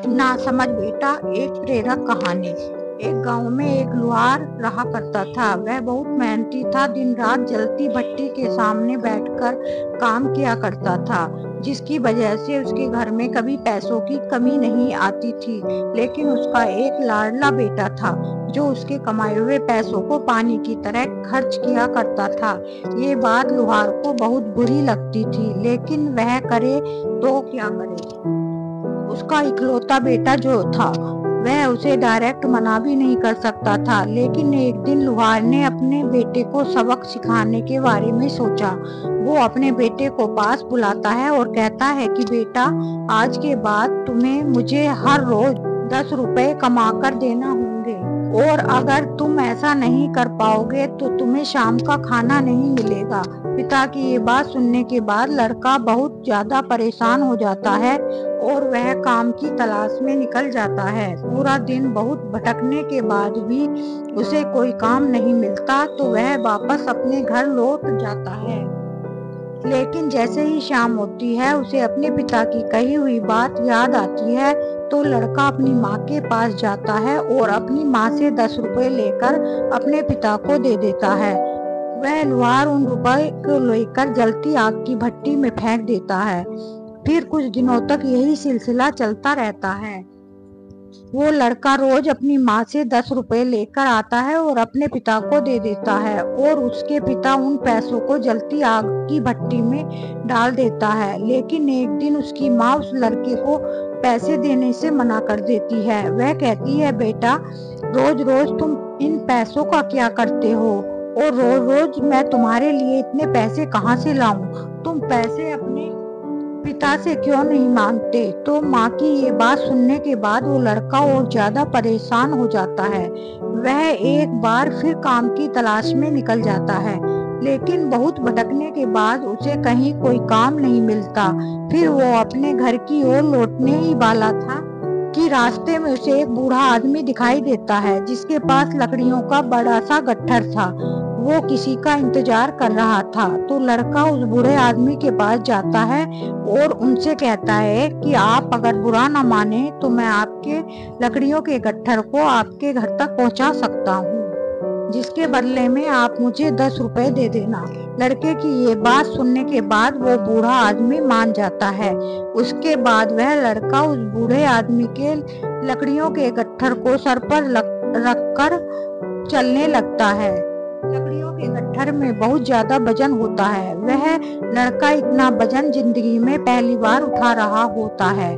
नासमझ बेटा एक प्रेरक कहानी। एक गांव में एक लुहार रहा करता था। वह बहुत मेहनती था। दिन रात जलती भट्टी के सामने बैठकर काम किया करता था, जिसकी वजह से उसके घर में कभी पैसों की कमी नहीं आती थी। लेकिन उसका एक लाडला बेटा था, जो उसके कमाए हुए पैसों को पानी की तरह खर्च किया करता था। ये बात लुहार को बहुत बुरी लगती थी, लेकिन वह करे तो क्या करे। उसका इकलौता बेटा जो था, वह उसे डायरेक्ट मना भी नहीं कर सकता था। लेकिन एक दिन लुहार ने अपने बेटे को सबक सिखाने के बारे में सोचा। वो अपने बेटे को पास बुलाता है और कहता है कि बेटा, आज के बाद तुम्हें मुझे हर रोज 10 रुपए कमा कर देना होंगे, और अगर तुम ऐसा नहीं कर पाओगे तो तुम्हें शाम का खाना नहीं मिलेगा। पिता की ये बात सुनने के बाद लड़का बहुत ज्यादा परेशान हो जाता है और वह काम की तलाश में निकल जाता है। पूरा दिन बहुत भटकने के बाद भी उसे कोई काम नहीं मिलता, तो वह वापस अपने घर लौट जाता है। लेकिन जैसे ही शाम होती है, उसे अपने पिता की कही हुई बात याद आती है। तो लड़का अपनी माँ के पास जाता है और अपनी माँ से 10 रुपए लेकर अपने पिता को दे देता है। वह लुहार उन रुपए को लेकर जलती आग की भट्टी में फेंक देता है। फिर कुछ दिनों तक यही सिलसिला चलता रहता है। वो लड़का रोज अपनी माँ से 10 रुपए लेकर आता है और अपने पिता को दे देता है, और उसके पिता उन पैसों को जलती आग की भट्टी में डाल देता है। लेकिन एक दिन उसकी माँ उस लड़के को पैसे देने से मना कर देती है। वह कहती है, बेटा, रोज रोज तुम इन पैसों का क्या करते हो, और रोज रोज मैं तुम्हारे लिए इतने पैसे कहाँ से लाऊं? तुम पैसे अपने पिता से क्यों नहीं मांगते? तो माँ की ये बात सुनने के बाद वो लड़का और ज्यादा परेशान हो जाता है। वह एक बार फिर काम की तलाश में निकल जाता है, लेकिन बहुत भटकने के बाद उसे कहीं कोई काम नहीं मिलता। फिर वो अपने घर की ओर लौटने ही वाला था कि रास्ते में उसे एक बूढ़ा आदमी दिखाई देता है, जिसके पास लकड़ियों का बड़ा सा गट्ठर था। वो किसी का इंतजार कर रहा था। तो लड़का उस बूढ़े आदमी के पास जाता है और उनसे कहता है कि आप अगर बुरा ना माने तो मैं आपके लकड़ियों के गट्ठर को आपके घर तक पहुंचा सकता हूँ, जिसके बदले में आप मुझे 10 रुपए दे देना। लड़के की ये बात सुनने के बाद वो बूढ़ा आदमी मान जाता है। उसके बाद वह लड़का उस बूढ़े आदमी के लकड़ियों के गट्ठर को सर पर रख कर चलने लगता है। लकड़ियों के गट्ठर में बहुत ज्यादा वजन होता है। वह लड़का इतना वजन जिंदगी में पहली बार उठा रहा होता है।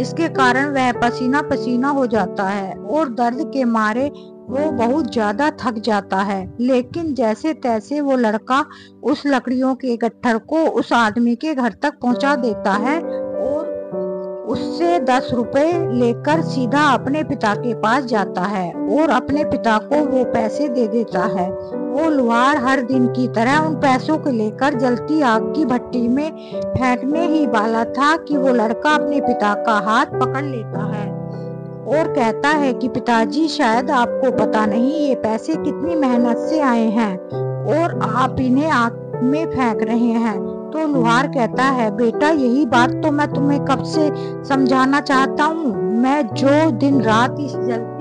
इसके कारण वह पसीना पसीना हो जाता है और दर्द के मारे वो बहुत ज्यादा थक जाता है। लेकिन जैसे तैसे वो लड़का उस लकड़ियों के गट्ठर को उस आदमी के घर तक पहुंचा देता है और उससे 10 रुपए लेकर सीधा अपने पिता के पास जाता है और अपने पिता को वो पैसे दे देता है। वो लुहार हर दिन की तरह उन पैसों को लेकर जलती आग की भट्टी में फेंकने ही वाला था कि वो लड़का अपने पिता का हाथ पकड़ लेता है और कहता है कि पिताजी, शायद आपको पता नहीं ये पैसे कितनी मेहनत से आए हैं और आप इन्हें आग में फेंक रहे हैं। तो लुहार कहता है, बेटा, यही बात तो मैं तुम्हें कब से समझाना चाहता हूँ। मैं जो दिन रात इस जलती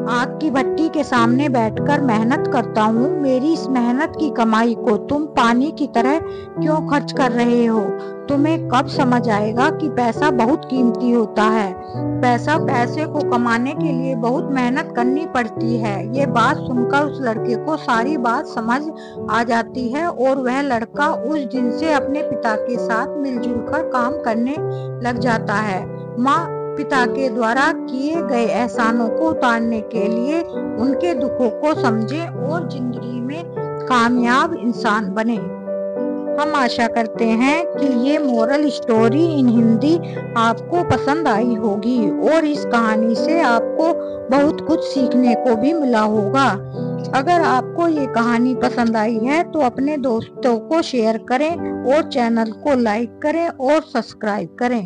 आग की भट्टी के सामने बैठकर मेहनत करता हूँ, मेरी इस मेहनत की कमाई को तुम पानी की तरह क्यों खर्च कर रहे हो? तुम्हें कब समझ आएगा कि पैसा बहुत कीमती होता है। पैसे को कमाने के लिए बहुत मेहनत करनी पड़ती है। ये बात सुनकर उस लड़के को सारी बात समझ आ जाती है और वह लड़का उस दिन से अपने पिता के साथ मिलजुल कर काम करने लग जाता है। माँ पिता के द्वारा किए गए एहसानों को उतारने के लिए उनके दुखों को समझे और जिंदगी में कामयाब इंसान बने। हम आशा करते हैं कि ये मोरल स्टोरी इन हिंदी आपको पसंद आई होगी और इस कहानी से आपको बहुत कुछ सीखने को भी मिला होगा। अगर आपको ये कहानी पसंद आई है तो अपने दोस्तों को शेयर करें और चैनल को लाइक करें और सब्सक्राइब करें।